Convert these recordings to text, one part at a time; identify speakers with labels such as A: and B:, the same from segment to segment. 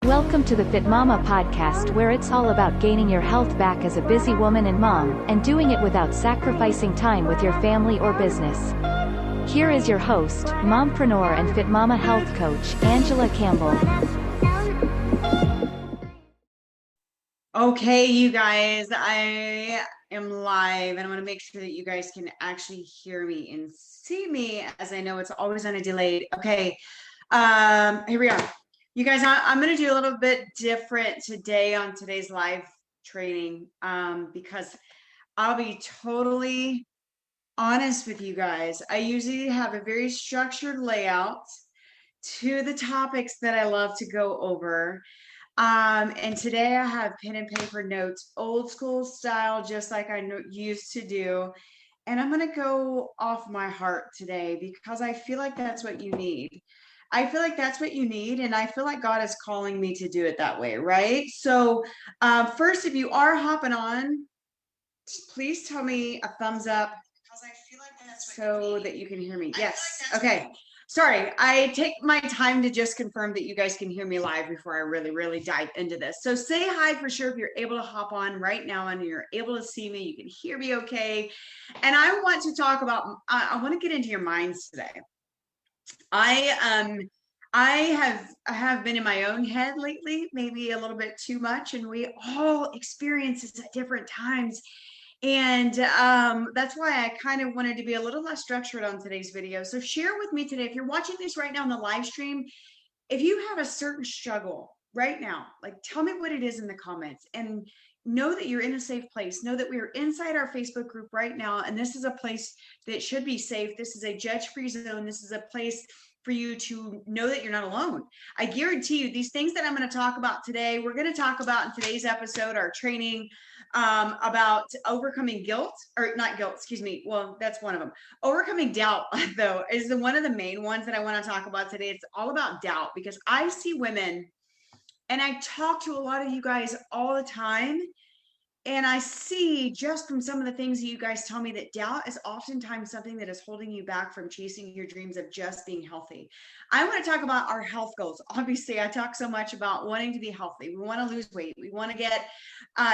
A: Welcome to the Fit Mama podcast, where it's all about gaining your health back as a busy woman and mom, and doing it without sacrificing time with your family or business. Here is your host, mompreneur and Fit Mama health coach, Angela Campbell.
B: Okay, you guys, I am live and I'm going to make sure that you guys can actually hear me and see me, as I know it's always on a delay. Okay, here we are. You guys, I'm going to do a little bit different today on today's live training because I'll be totally honest with you guys. I usually have a very structured layout to the topics that I love to go over. And today I have pen and paper notes, old school style, just like I used to do. And I'm going to go off my heart today because I feel like that's what you need. I feel like that's what you need. And I feel like God is calling me to do it that way, right? So, first, if you are hopping on, please tell me a thumbs up because I feel like that's so that you can hear me. Yes. Okay. Sorry, I take my time to just confirm that you guys can hear me live before I really dive into this. So say hi for sure if you're able to hop on right now and you're able to see me, you can hear me okay. And I want to talk about, I want to get into your minds today. I have been in my own head lately, maybe a little bit too much, and we all experience this at different times. And that's why I kind of wanted to be a little less structured on today's video. So share with me today, if you're watching this right now on the live stream, if you have a certain struggle right now, like tell me what it is in the comments, and know that you're in a safe place. Know that we are inside our Facebook group right now. And this is a place that should be safe. This is a judge-free zone. This is a place for you to know that you're not alone. I guarantee you these things that I'm going to talk about today, we're going to talk about in today's episode, our training about overcoming guilt, or not guilt, excuse me. Well, that's one of them. Overcoming doubt, though, is one of the main ones that I want to talk about today. It's all about doubt because I see women, and I talk to a lot of you guys all the time, and I see just from some of the things that you guys tell me that doubt is oftentimes something that is holding you back from chasing your dreams of just being healthy. I want to talk about our health goals. Obviously, I talk so much about wanting to be healthy. We want to lose weight. We want to get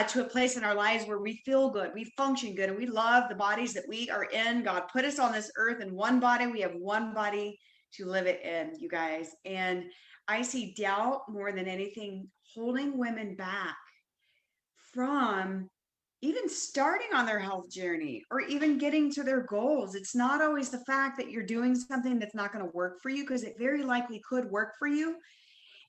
B: to a place in our lives where we feel good, we function good, and we love the bodies that we are in. God put us on this earth in one body. We have one body to live it in, you guys. And I see doubt more than anything holding women back from even starting on their health journey or even getting to their goals. It's not always the fact that you're doing something that's not going to work for you, because it very likely could work for you.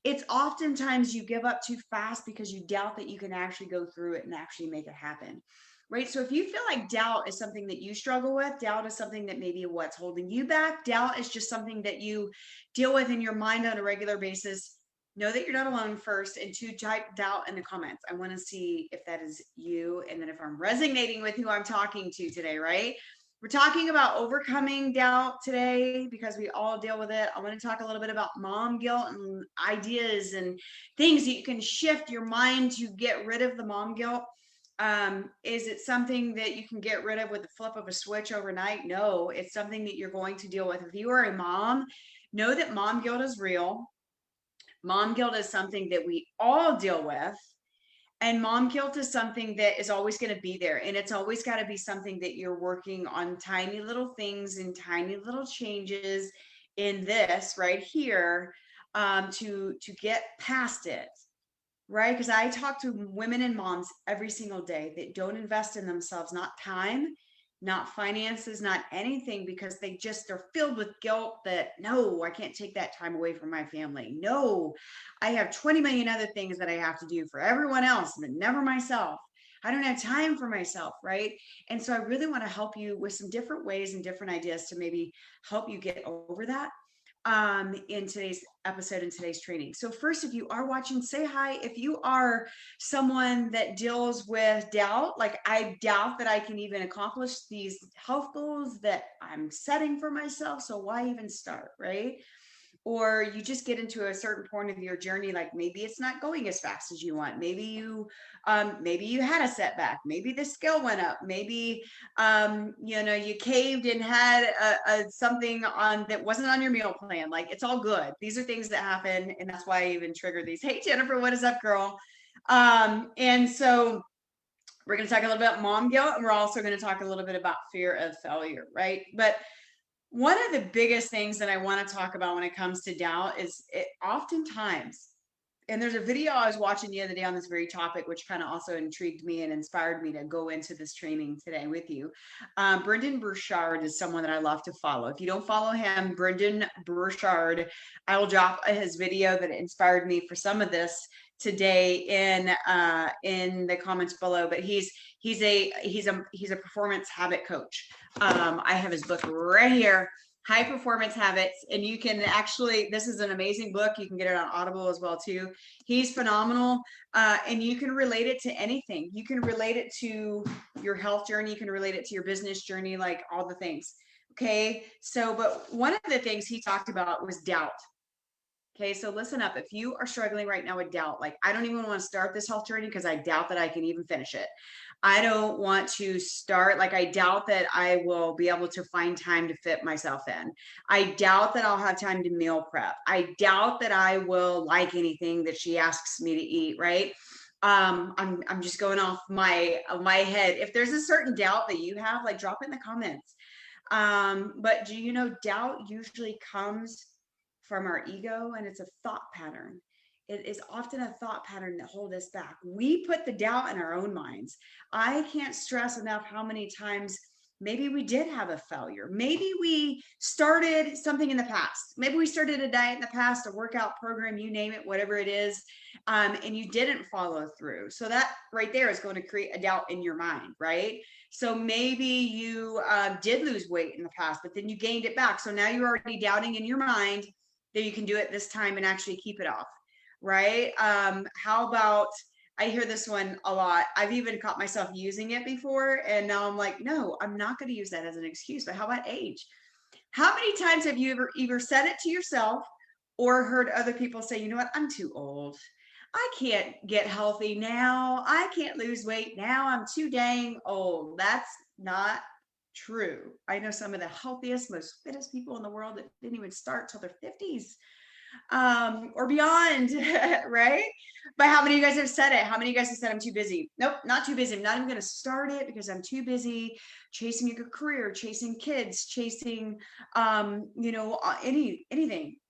B: It's oftentimes you give up too fast because you doubt that you can actually go through it and actually make it happen. Right. So if you feel like doubt is something that you struggle with, doubt is something that maybe what's holding you back, doubt is just something that you deal with in your mind on a regular basis, know that you're not alone first, and two, type doubt in the comments. I want to see if that is you, and then if I'm resonating with who I'm talking to today, right? We're talking about overcoming doubt today because we all deal with it. I want to talk a little bit about mom guilt and ideas and things that you can shift your mind to get rid of the mom guilt. Is it something that you can get rid of with the flip of a switch overnight? No, it's something that you're going to deal with. If you are a mom, know that mom guilt is real. Mom guilt is something that we all deal with. And mom guilt is something that is always going to be there. And it's always got to be something that you're working on, tiny little things and tiny little changes in this right here to get past it. Right? Because I talk to women and moms every single day that don't invest in themselves, not time, not finances, not anything, because they're filled with guilt that, no, I can't take that time away from my family. No, I have 20 million other things that I have to do for everyone else, but never myself. I don't have time for myself, right? And so I really want to help you with some different ways and different ideas to maybe help you get over that in today's episode, in today's training. So first, if you are watching, say hi. If you are someone that deals with doubt, like I doubt that I can even accomplish these health goals that I'm setting for myself, so why even start, right? or you just get into a certain point of your journey, like maybe it's not going as fast as you want. Maybe you had a setback. Maybe the scale went up. Maybe you caved and had a something on that wasn't on your meal plan. Like, it's all good. These are things that happen, and that's why I even trigger these. Hey, Jennifer, what is up, girl? And so we're going to talk a little bit about mom guilt, and we're also going to talk a little bit about fear of failure, right? But one of the biggest things that I want to talk about when it comes to doubt is oftentimes, and there's a video I was watching the other day on this very topic, which kind of also intrigued me and inspired me to go into this training today with you. Brendon Burchard is someone that I love to follow. If you don't follow him, Brendon Burchard, I will drop his video that inspired me for some of this today in the comments below. But he's a performance habit coach. I have his book right here, High Performance Habits, and you can actually, this is an amazing book. You can get it on Audible as well too. He's phenomenal, and you can relate it to anything. You can relate it to your health journey. You can relate it to your business journey, like all the things. Okay, so but one of the things he talked about was doubt. Okay, so listen up. If you are struggling right now with doubt, like, I don't even want to start this health journey because I doubt that I can even finish it. I don't want to start, like, I doubt that I will be able to find time to fit myself in. I doubt that I'll have time to meal prep. I doubt that I will like anything that she asks me to eat, right? I'm just going off my head. If there's a certain doubt that you have, like, drop it in the comments. But do you know, doubt usually comes from our ego, and it's a thought pattern. It is often a thought pattern that hold us back. We put the doubt in our own minds. I can't stress enough how many times maybe we did have a failure. Maybe we started something in the past. Maybe we started a diet in the past, a workout program, you name it, whatever it is, and you didn't follow through. So that right there is going to create a doubt in your mind, right? So maybe you did lose weight in the past, but then you gained it back. So now you're already doubting in your mind that you can do it this time and actually keep it off, right? How about, I hear this one a lot. I've even caught myself using it before, and now I'm like, no, I'm not going to use that as an excuse. But how about age? How many times have you ever either said it to yourself or heard other people say, you know what, I'm too old. I can't get healthy now. I can't lose weight now. I'm too dang old. That's not true. I know some of the healthiest, most fittest people in the world that didn't even start till their 50s or beyond, right? But how many of you guys have said it? How many of you guys have said, I'm too busy? Nope, not too busy. I'm not even going to start it because I'm too busy chasing a good career, chasing kids, chasing, anything,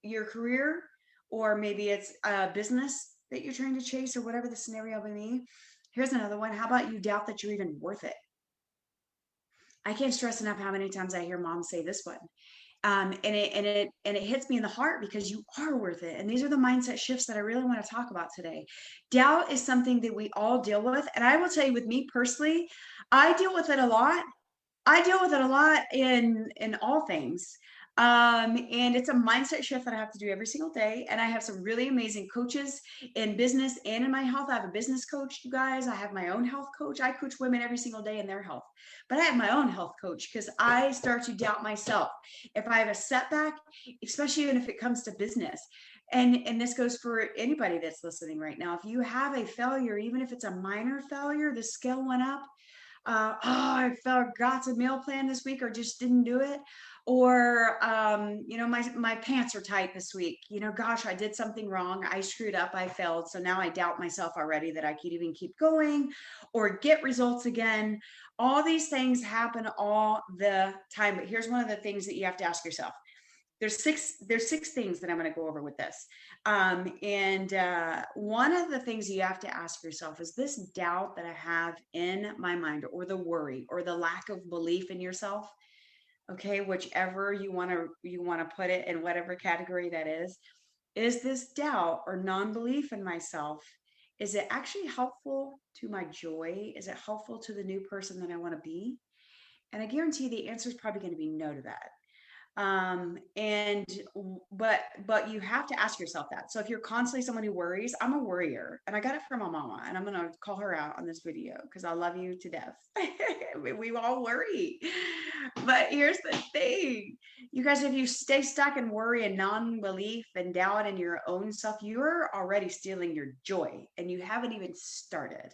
B: your career, or maybe it's a business that you're trying to chase, or whatever the scenario may be. Here's another one. How about you doubt that you're even worth it? I can't stress enough how many times I hear moms say this one. And it hits me in the heart because you are worth it. And these are the mindset shifts that I really want to talk about today. Doubt is something that we all deal with. And I will tell you, with me personally, I deal with it a lot. I deal with it a lot in all things. And it's a mindset shift that I have to do every single day. And I have some really amazing coaches in business and in my health. I have a business coach, you guys. I have my own health coach. I coach women every single day in their health. But I have my own health coach because I start to doubt myself. If I have a setback, especially if it comes to business, and this goes for anybody that's listening right now. If you have a failure, even if it's a minor failure, the scale went up. I forgot to meal plan this week, or just didn't do it. Or, my pants are tight this week. Gosh, I did something wrong. I screwed up. I failed. So now I doubt myself already that I could even keep going or get results again. All these things happen all the time. But here's one of the things that you have to ask yourself. There's six things that I'm going to go over with this. One of the things you have to ask yourself is, this doubt that I have in my mind, or the worry, or the lack of belief in yourself, okay, whichever you want to put it in, whatever category that is this doubt or non-belief in myself, is it actually helpful to my joy? Is it helpful to the new person that I want to be? And I guarantee the answer is probably going to be no to that. But you have to ask yourself that. So if you're constantly someone who worries, I'm a worrier, and I got it from my mama, and I'm going to call her out on this video because I love you to death. We all worry. But here's the thing, you guys, if you stay stuck in worry and non-belief and doubt in your own self, you're already stealing your joy, and you haven't even started.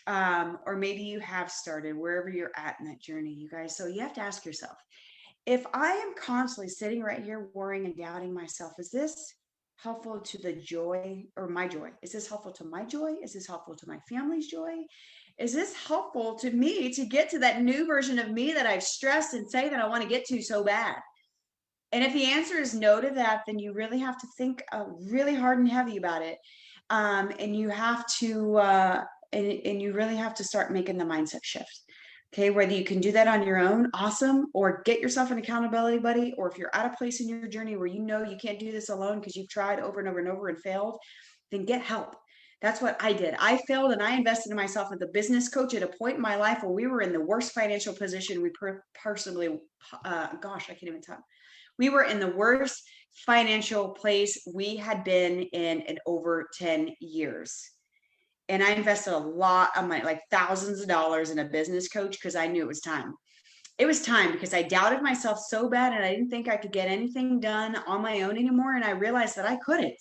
B: Or maybe you have started wherever you're at in that journey, you guys. So you have to ask yourself, if I am constantly sitting right here worrying and doubting myself, is this helpful to the joy or my joy? Is this helpful to my joy? Is this helpful to my family's joy? Is this helpful to me to get to that new version of me that I've stressed and say that I want to get to so bad? And if the answer is no to that, then you really have to think really hard and heavy about it. And you have to, and you really have to start making the mindset shift. Okay, whether you can do that on your own, awesome, or get yourself an accountability buddy, or if you're at a place in your journey where you know you can't do this alone because you've tried over and over and over and failed, then get help. That's what I did. I failed and I invested in myself as a business coach at a point in my life where we were in the worst financial position we personally, gosh, I can't even talk. We were in the worst financial place we had been in over 10 years. And I invested a lot of money, like thousands of dollars in a business coach because I knew it was time. It was time because I doubted myself so bad and I didn't think I could get anything done on my own anymore. And I realized that I couldn't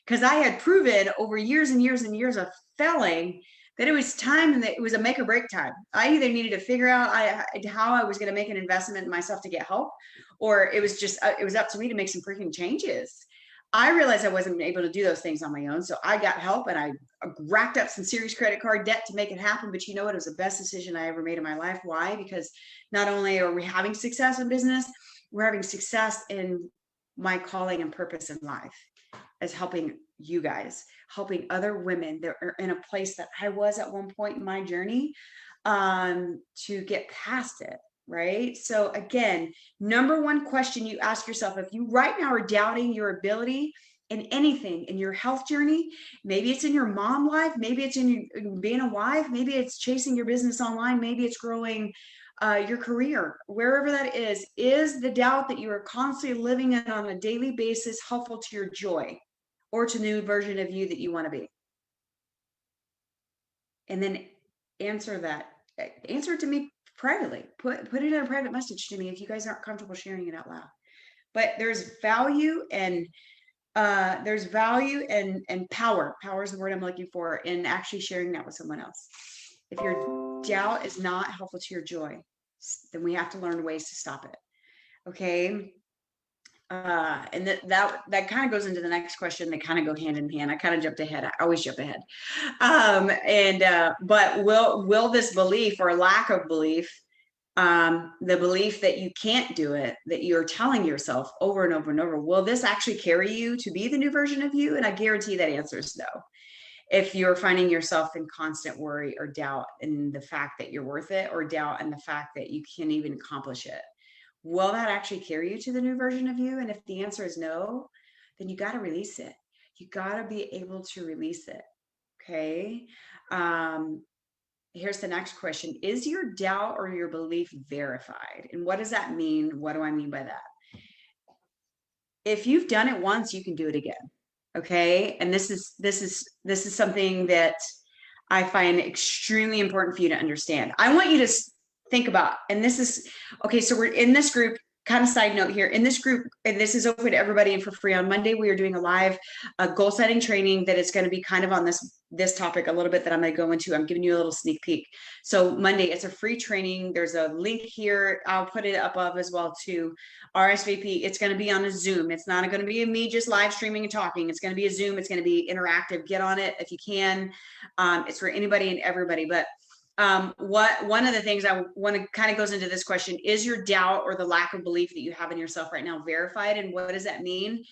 B: because I had proven over years and years and years of failing that it was time and that it was a make or break time. I either needed to figure out how I was going to make an investment in myself to get help, or it was just, it was up to me to make some freaking changes. I realized I wasn't able to do those things on my own. So I got help and I racked up some serious credit card debt to make it happen. But you know what? It was the best decision I ever made in my life. Why? Because not only are we having success in business, we're having success in my calling and purpose in life as helping you guys, helping other women that are in a place that I was at one point in my journey, to get past it. Right? So again, number one question you ask yourself, if you right now are doubting your ability in anything in your health journey, maybe it's in your mom life, maybe it's in being a wife, maybe it's chasing your business online, maybe it's growing your career, wherever that is the doubt that you are constantly living in on a daily basis helpful to your joy or to the new version of you that you want to be? And then answer it to me privately. Put it in a private message to me if you guys aren't comfortable sharing it out loud. But there's value and power. Power is the word I'm looking for in actually sharing that with someone else. If your doubt is not helpful to your joy, then we have to learn ways to stop it. Okay. And that kind of goes into the next question. They kind of go hand in hand. I kind of jumped ahead. I always jump ahead. But will this belief or lack of belief, the belief that you can't do it, that you're telling yourself over and over and over, will this actually carry you to be the new version of you? And I guarantee that answer is no. If you're finding yourself in constant worry or doubt in the fact that you're worth it, or doubt in the fact that you can't even accomplish it, will that actually carry you to the new version of you? And if the answer is no, then you got to release it. You got to be able to release it. Okay. Here's the next question. Is your doubt or your belief verified? And what does that mean? What do I mean by that? If you've done it once, you can do it again. Okay. And this is something that I find extremely important for you to understand. I want you to think about, and this is, okay, so we're in this group, kind of side note here, in this group, and this is open to everybody and for free. On Monday, we are doing a live goal setting training that is going to be kind of on this topic a little bit that I'm going to go into. I'm giving you a little sneak peek. So Monday, it's a free training. There's a link here. I'll put it up above as well to RSVP. It's going to be on a Zoom. It's not going to be me just live streaming and talking. It's going to be a Zoom. It's going to be interactive. Get on it if you can. It's for anybody and everybody, but one of the things I want to kind of goes into this question, is your doubt or the lack of belief that you have in yourself right now verified? And what does that mean?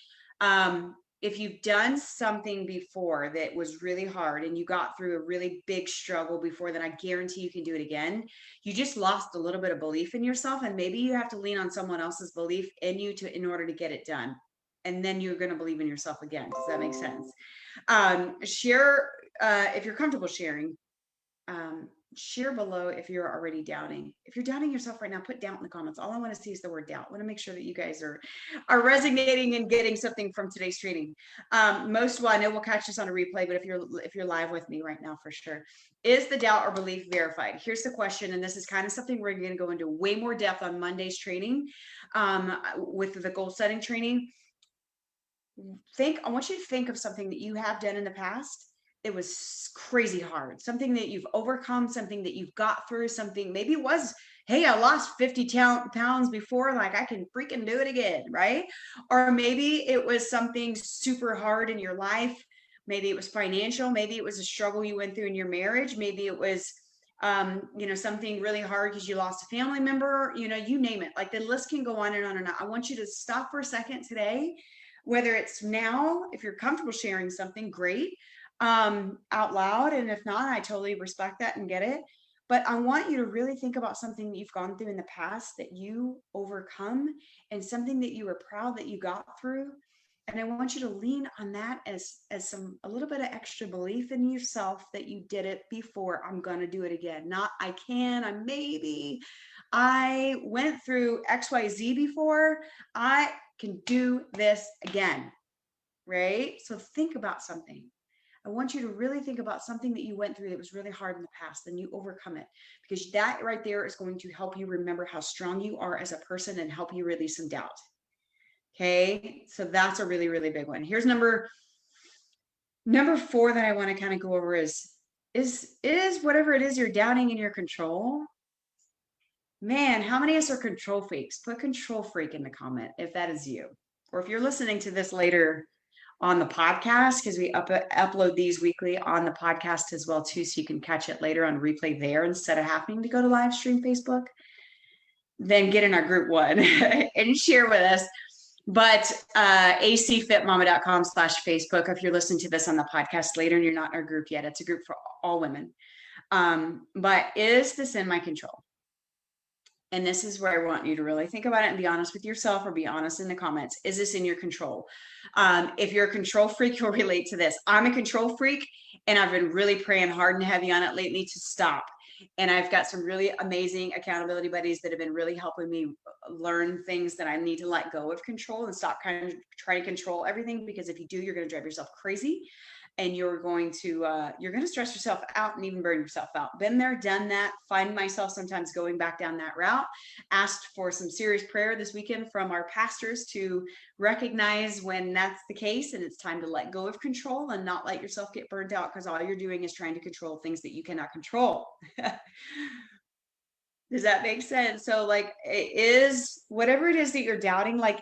B: If you've done something before that was really hard and you got through a really big struggle before, then I guarantee you can do it again. You just lost a little bit of belief in yourself, and maybe you have to lean on someone else's belief in you in order to get it done. And then you're going to believe in yourself again. Does that make sense? Share, if you're comfortable sharing, share below if you're already doubting. If you're doubting yourself right now, put doubt in the comments. All I want to see is the word doubt. I want to make sure that you guys are resonating and getting something from today's training. Most, well, I know we'll catch this on a replay, but if you're live with me right now, for sure. Is the doubt or belief verified? Here's the question, and this is kind of something we're going to go into way more depth on Monday's training, with the goal setting training. I want you to think of something that you have done in the past. It was crazy hard, something that you've overcome, something that you've got through, something maybe it was, hey, I lost 50 pounds before, like I can freaking do it again, right? Or maybe it was something super hard in your life. Maybe it was financial. Maybe it was a struggle you went through in your marriage. Maybe it was, something really hard because you lost a family member, you name it. Like the list can go on and on and on. I want you to stop for a second today, whether it's now, if you're comfortable sharing something, great, out loud. And if not, I totally respect that and get it. But I want you to really think about something that you've gone through in the past that you overcome, and something that you were proud that you got through. And I want you to lean on that as a little bit of extra belief in yourself that you did it before. I'm going to do it again. Not I can, I went through XYZ before. I can do this again, right? So think about something. I want you to really think about something that you went through that was really hard in the past, and you overcome it, because that right there is going to help you remember how strong you are as a person and help you release some doubt. Okay. So that's a really, really big one. Here's number 4 that I want to kind of go over is whatever it is you're doubting in your control. Man, how many of us are control freaks? Put control freak in the comment if that is you. Or if you're listening to this later on the podcast, because we upload these weekly on the podcast as well too, so you can catch it later on replay there instead of having to go to live stream Facebook, then get in our group one and share with us. But acfitmama.com/Facebook, if you're listening to this on the podcast later and you're not in our group yet, it's a group for all women. But is this in my control? And this is where I want you to really think about it and be honest with yourself, or be honest in the comments. Is this in your control? If you're a control freak, you'll relate to this. I'm a control freak, and I've been really praying hard and heavy on it lately to stop. And I've got some really amazing accountability buddies that have been really helping me learn things that I need to let go of control and stop kind of trying to control everything. Because if you do, you're going to drive yourself crazy, and you're going to stress yourself out and even burn yourself out. Been there, done that. Find myself sometimes going back down that route. Asked for some serious prayer this weekend from our pastors to recognize when that's the case, and it's time to let go of control and not let yourself get burned out, because all you're doing is trying to control things that you cannot control. Does that make sense? So like, it is whatever it is that you're doubting. Like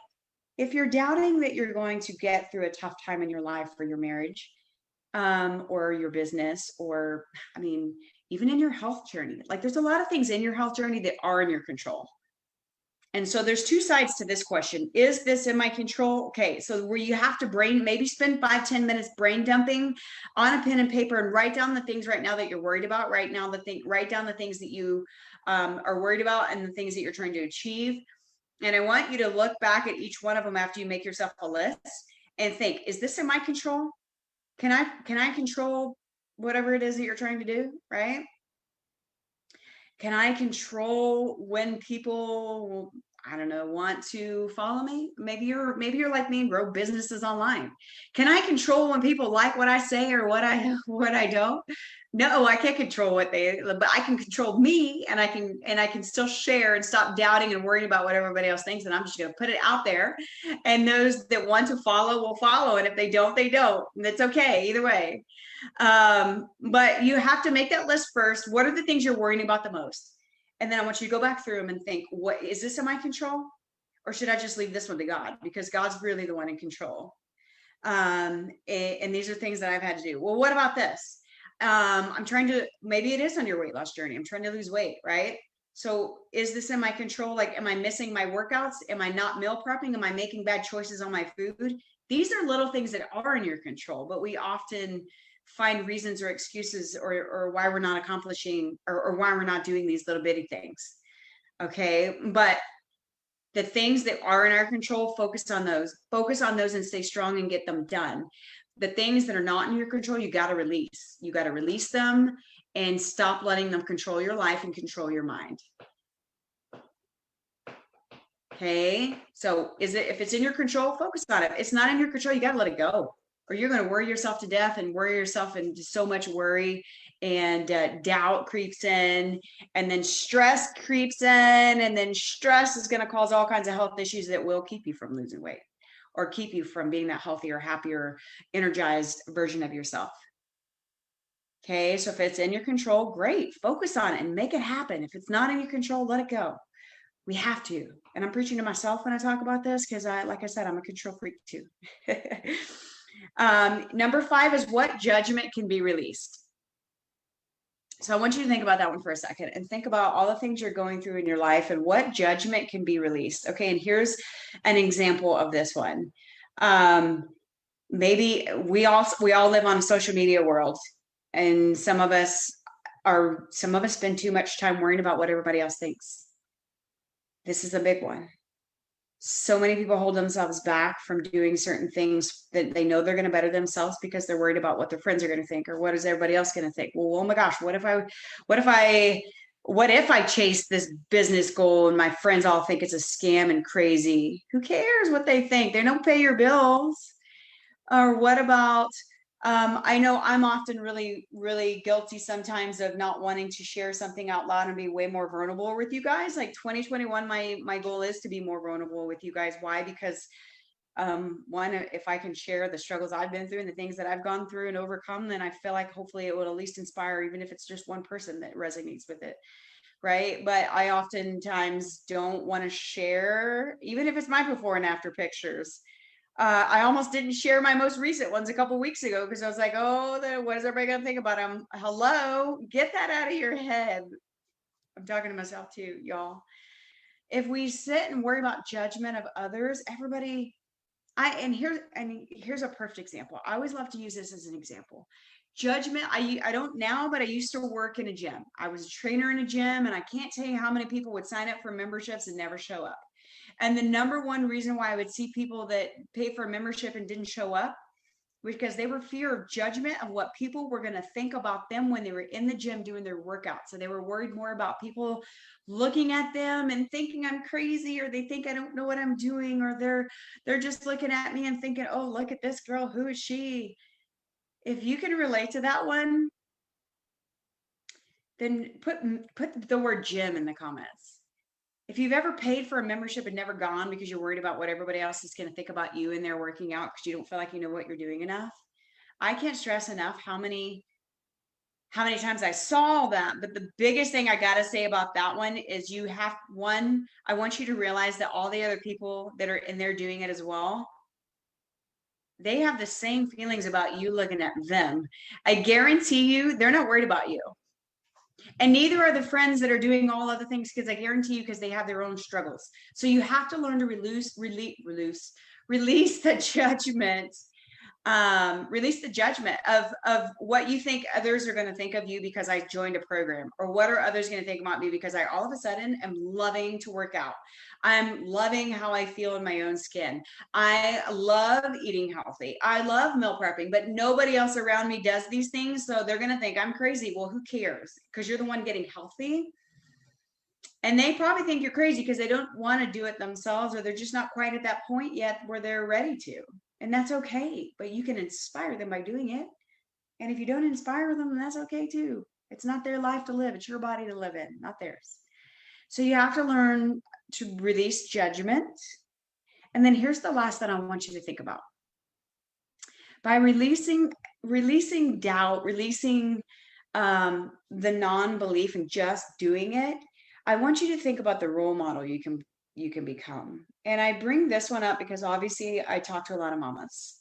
B: if you're doubting that you're going to get through a tough time in your life, or your marriage, or your business, or even in your health journey, like there's a lot of things in your health journey that are in your control. And so there's two sides to this question. Is this in my control? Okay. So where you have to maybe spend 5-10 minutes brain dumping on a pen and paper and write down the things right now that you're worried about. Write down the things that you are worried about, and the things that you're trying to achieve. And I want you to look back at each one of them after you make yourself a list and think, is this in my control? Can I control whatever it is that you're trying to do, right? Can I control when people, I don't know, want to follow me? Maybe you're like me and grow businesses online. Can I control when people like what I say or what I don't? No, I can't control but I can control me, and I can still share and stop doubting and worrying about what everybody else thinks. And I'm just going to put it out there, and those that want to follow will follow. And if they don't, they don't. And it's okay either way. But you have to make that list first. What are the things you're worrying about the most? And then I want you to go back through them and think, what is this in my control? Or should I just leave this one to God? Because God's really the one in control. And these are things that I've had to do. Well, what about this? Maybe it is on your weight loss journey. I'm trying to lose weight, right? So is this in my control? Like, am I missing my workouts? Am I not meal prepping? Am I making bad choices on my food? These are little things that are in your control, but we often find reasons or excuses or why we're not accomplishing or why we're not doing these little bitty things. Okay. But the things that are in our control, focus on those and stay strong and get them done. The things that are not in your control, you got to release them and stop letting them control your life and control your mind. Okay. So if it's in your control, focus on it. If it's not in your control, you got to let it go, or you're going to worry yourself to death and worry yourself into so much worry, and doubt creeps in, and then stress creeps in, and then stress is going to cause all kinds of health issues that will keep you from losing weight or keep you from being that healthier, happier, energized version of yourself. Okay. So if it's in your control, great. Focus on it and make it happen. If it's not in your control, let it go. We have to. And I'm preaching to myself when I talk about this, because like I said, I'm a control freak too. Number 5 is what judgment can be released. So I want you to think about that one for a second and think about all the things you're going through in your life and what judgment can be released. Okay. And here's an example of this one. Maybe we all live on a social media world, and some of us spend too much time worrying about what everybody else thinks. This is a big one. So many people hold themselves back from doing certain things that they know they're going to better themselves because they're worried about what their friends are going to think, or what is everybody else going to think. Well, oh my gosh, what if I chase this business goal and my friends all think it's a scam and crazy? Who cares what they think? They don't pay your bills. Or what about, I know I'm often really, really guilty sometimes of not wanting to share something out loud and be way more vulnerable with you guys. Like 2021, my goal is to be more vulnerable with you guys. Why? Because one, if I can share the struggles I've been through and the things that I've gone through and overcome, then I feel like hopefully it will at least inspire, even if it's just one person that resonates with it. Right. But I oftentimes don't want to share, even if it's my before and after pictures. I almost didn't share my most recent ones a couple weeks ago because I was like, oh, what is everybody going to think about them? Hello, get that out of your head. I'm talking to myself too, y'all. If we sit and worry about judgment of others, here's a perfect example. I always love to use this as an example. Judgment, I don't now, but I used to work in a gym. I was a trainer in a gym, and I can't tell you how many people would sign up for memberships and never show up. And the number one reason why I would see people that pay for a membership and didn't show up, because they were fear of judgment of what people were going to think about them when they were in the gym doing their workout. So they were worried more about people looking at them and thinking I'm crazy, or they think I don't know what I'm doing, or they're just looking at me and thinking, oh, look at this girl. Who is she? If you can relate to that one, then put the word gym in the comments. If you've ever paid for a membership and never gone because you're worried about what everybody else is going to think about you and they're working out because you don't feel like you know what you're doing enough, I can't stress enough how many times I saw that. But the biggest thing I got to say about that one is I want you to realize that all the other people that are in there doing it as well, they have the same feelings about you looking at them. I guarantee you they're not worried about you. And neither are the friends that are doing all other things, because I guarantee you, because they have their own struggles. So you have to learn to release the judgment, release the judgment of what you think others are going to think of you because I joined a program, or what are others going to think about me because I all of a sudden am loving to work out. I'm loving how I feel in my own skin. I love eating healthy. I love meal prepping, but nobody else around me does these things. So they're going to think I'm crazy. Well, who cares? Because you're the one getting healthy. And they probably think you're crazy because they don't want to do it themselves, or they're just not quite at that point yet where they're ready to. And that's okay. But you can inspire them by doing it. And if you don't inspire them, that's okay too. It's not their life to live. It's your body to live in, not theirs. So you have to learn to release judgment. And then here's the last that I want you to think about. By releasing doubt, releasing the non-belief and just doing it, I want you to think about the role model you can become. And I bring this one up because obviously I talk to a lot of mamas.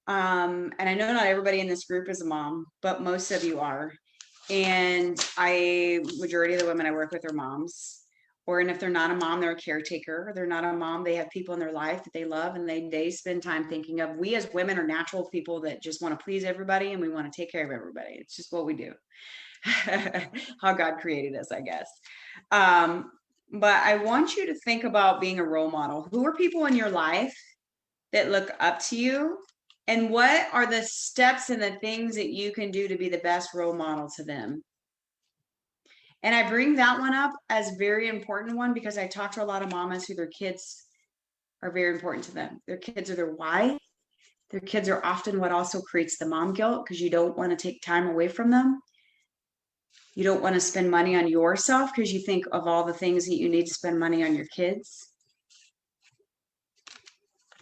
B: And I know not everybody in this group is a mom, but most of you are. And majority of the women I work with are moms. And if they're not a mom, they're a caretaker. Or they're not a mom, they have people in their life that they love, and they spend time thinking of. We as women are natural people that just want to please everybody, and we want to take care of everybody. It's just what we do. How God created us, I guess. But I want you to think about being a role model. Who are people in your life that look up to you And what are the steps and the things that you can do to be the best role model to them? And I bring that one up as very important one because I talk to a lot of mamas who their kids are very important to them. Their kids are their why. Their kids are often what also creates the mom guilt because you don't want to take time away from them. You don't want to spend money on yourself because you think of all the things that you need to spend money on your kids.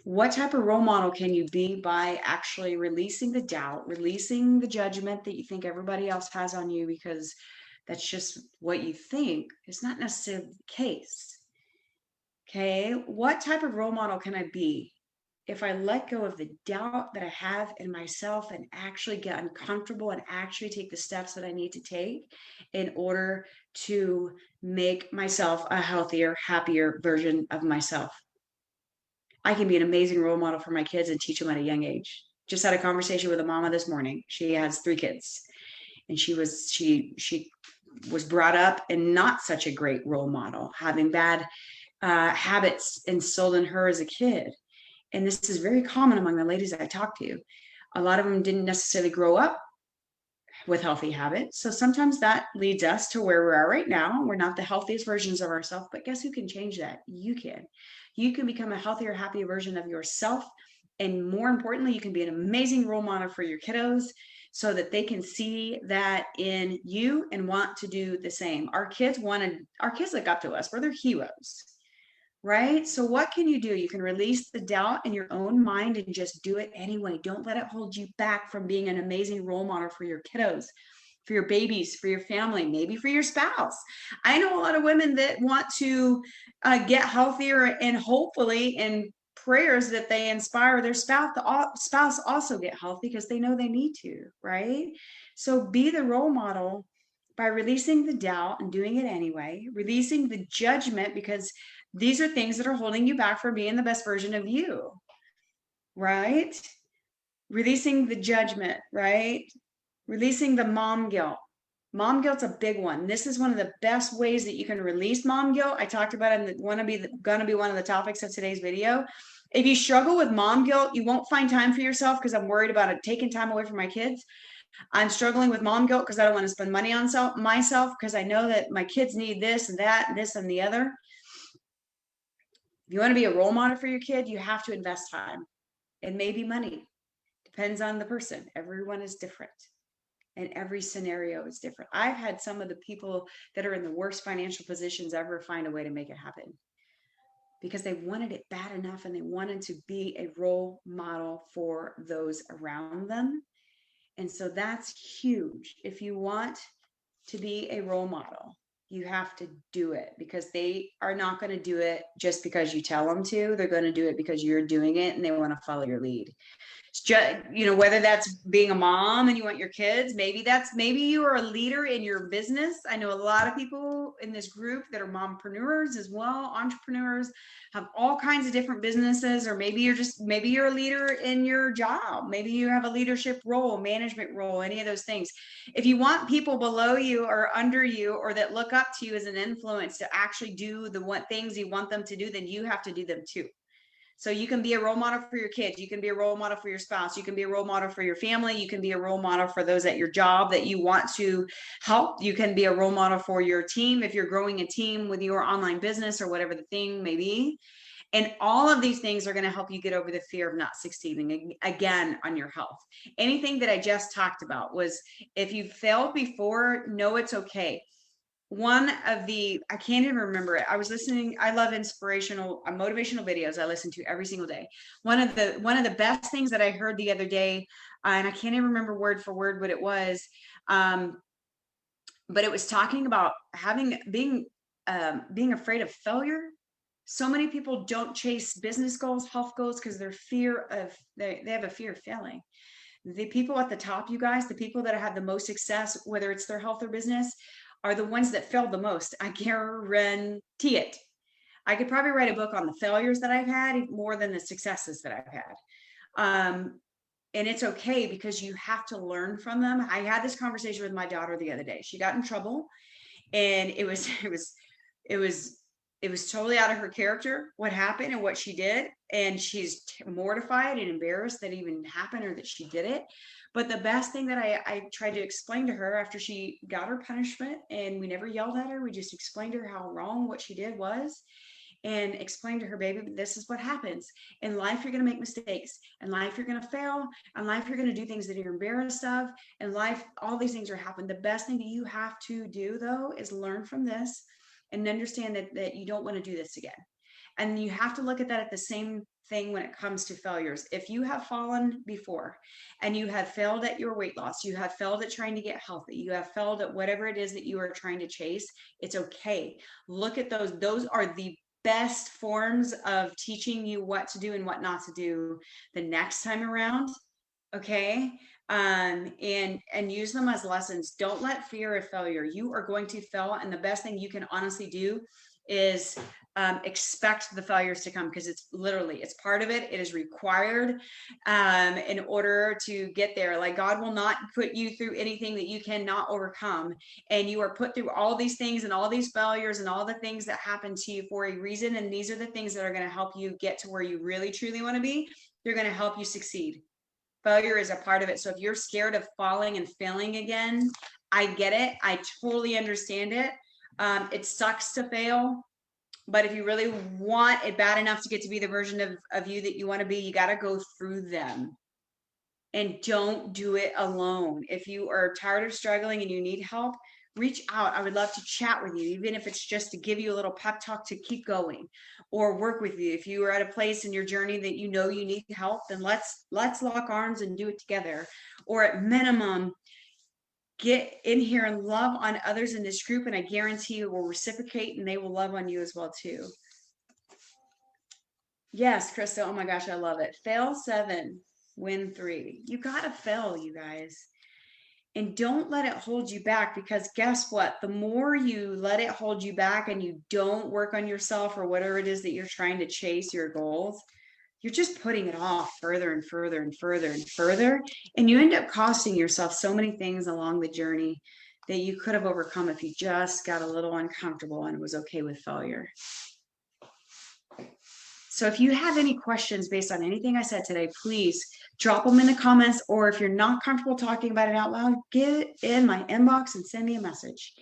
B: What type of role model can you be by actually releasing the doubt, releasing the judgment that you think everybody else has on you because that's just what you think? It's not necessarily the case. Okay, what type of role model can I be if I let go of the doubt that I have in myself and actually get uncomfortable and actually take the steps that I need to take in order to make myself a healthier, happier version of myself? I can be an amazing role model for my kids and teach them at a young age. Just had a conversation with a mama this morning. She has 3 kids, and she was brought up and not such a great role model, having bad habits instilled in her as a kid. And this is very common among the ladies I talk to. A lot of them didn't necessarily grow up with healthy habits. So sometimes that leads us to where we are right now. We're not the healthiest versions of ourselves, but guess who can change that? You can. You can become a healthier, happier version of yourself. And more importantly, you can be an amazing role model for your kiddos so that they can see that in you and want to do the same. Our kids look up to us. We're their heroes. Right? So what can you do? You can release the doubt in your own mind and just do it anyway. Don't let it hold you back from being an amazing role model for your kiddos, for your babies, for your family, maybe for your spouse. I know a lot of women that want to get healthier, and hopefully in prayers that they inspire their spouse also get healthy because they know they need to, right? So be the role model by releasing the doubt and doing it anyway, releasing the judgment because these are things that are holding you back from being the best version of you, right? Releasing the judgment, right? Releasing the mom guilt. Mom guilt's a big one. This is one of the best ways that you can release mom guilt. I talked about it and gonna be one of the topics of today's video. If you struggle with mom guilt, you won't find time for yourself because I'm worried about it taking time away from my kids. I'm struggling with mom guilt because I don't want to spend money on myself because I know that my kids need this and that and this and the other. If you want to be a role model for your kid, you have to invest time and maybe money. Depends on the person. Everyone is different and every scenario is different. I've had some of the people that are in the worst financial positions ever find a way to make it happen because they wanted it bad enough and they wanted to be a role model for those around them. And so that's huge. If you want to be a role model, you have to do it because they are not going to do it just because you tell them to. They're going to do it because you're doing it and they want to follow your lead. It's just, whether that's being a mom and you want your kids, maybe you are a leader in your business. I know a lot of people in this group that are mompreneurs as well, entrepreneurs, have all kinds of different businesses, or maybe you're a leader in your job. Maybe you have a leadership role, management role, any of those things. If you want people below you or under you or that look up to you as an influence to actually do the things you want them to do, then you have to do them too. So you can be a role model for your kids. You can be a role model for your spouse. You can be a role model for your family. You can be a role model for those at your job that you want to help. You can be a role model for your team if you're growing a team with your online business or whatever the thing may be. And all of these things are going to help you get over the fear of not succeeding again on your health. Anything that I just talked about was, if you failed before, know it's okay. I can't even remember it. I love motivational videos I listen to every single day. One of the best things that I heard the other day, and I can't even remember word for word what it was, but it was talking about being afraid of failure. So many people don't chase business goals, health goals, because they have a fear of failing. The people at the top, you guys, the people that have the most success, whether it's their health or business, are the ones that failed the most. I guarantee it. I could probably write a book on the failures that I've had more than the successes that I've had. And it's okay because you have to learn from them. I had this conversation with my daughter the other day. She got in trouble and it was it was totally out of her character, what happened and what she did. And she's mortified and embarrassed that it even happened or that she did it. But the best thing that I tried to explain to her after she got her punishment, and we never yelled at her, we just explained to her how wrong what she did was, and explained to her, baby, this is what happens. In life, you're going to make mistakes. In life, you're going to fail. In life, you're going to do things that you're embarrassed of. In life, all these things are happening. The best thing that you have to do, though, is learn from this and understand that you don't want to do this again. And you have to look at that at the same thing when it comes to failures. If you have fallen before and you have failed at your weight loss, you have failed at trying to get healthy, you have failed at whatever it is that you are trying to chase, it's okay. Look at those. Those are the best forms of teaching you what to do and what not to do the next time around. Okay. And use them as lessons. Don't let fear of failure. You are going to fail. And the best thing you can honestly do is expect the failures to come, because it's part of it. It is required in order to get there. Like, God will not put you through anything that you cannot overcome. And you are put through all these things and all these failures and all the things that happen to you for a reason. And these are the things that are going to help you get to where you really truly want to be. They're going to help you succeed. Failure is a part of it. So if you're scared of falling and failing again, I get it. I totally understand it. It sucks to fail, but if you really want it bad enough to get to be the version of you that you want to be, you got to go through them, and don't do it alone. If you are tired of struggling and you need help, reach out. I would love to chat with you, even if it's just to give you a little pep talk to keep going, or work with you. If you are at a place in your journey that you know you need help, then let's lock arms and do it together. Or at minimum, get in here and love on others in this group, and I guarantee you will reciprocate and they will love on you as well too. Yes, Krista. Oh my gosh, I love it. Fail 7, win 3. You gotta fail, you guys. And don't let it hold you back, because guess what? The more you let it hold you back and you don't work on yourself or whatever it is that you're trying to chase, your goals, you're just putting it off further and further and further and further. And you end up costing yourself so many things along the journey that you could have overcome if you just got a little uncomfortable and was okay with failure. So if you have any questions based on anything I said today, please drop them in the comments, or if you're not comfortable talking about it out loud, get in my inbox and send me a message.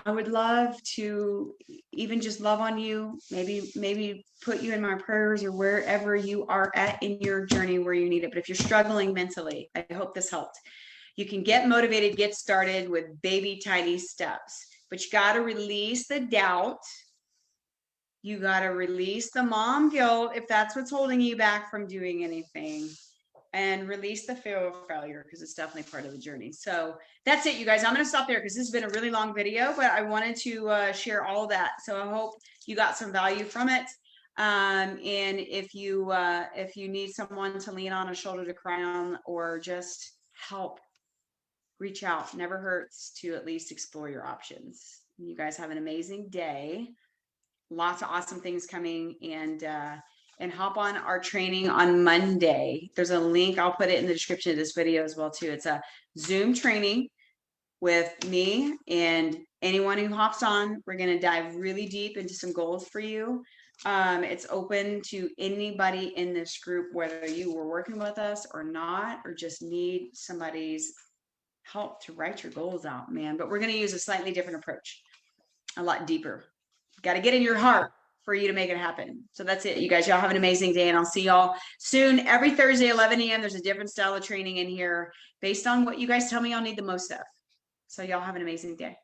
B: I would love to even just love on you, maybe put you in my prayers, or wherever you are at in your journey where you need it. But if you're struggling mentally, I hope this helped. You can get motivated, get started with baby tiny steps, but you got to release the doubt. You got to release the mom guilt if that's what's holding you back from doing anything, and release the fear of failure, because it's definitely part of the journey. So that's it, you guys. I'm going to stop there because this has been a really long video, but I wanted to share all of that. So I hope you got some value from it. And if you need someone to lean on, a shoulder to cry on, or just help, reach out. Never hurts to at least explore your options. You guys have an amazing day. Lots of awesome things coming, and hop on our training on Monday. There's a link. I'll put it in the description of this video as well too. It's a Zoom training with me and anyone who hops on. We're going to dive really deep into some goals for you. It's open to anybody in this group, whether you were working with us or not, or just need somebody's help to write your goals out, man. But we're going to use a slightly different approach, a lot deeper. Got to get in your heart for you to make it happen. So that's it, you guys. Y'all have an amazing day, and I'll see y'all soon. Every Thursday, 11 a.m. There's a different style of training in here based on what you guys tell me y'all need the most of. So y'all have an amazing day.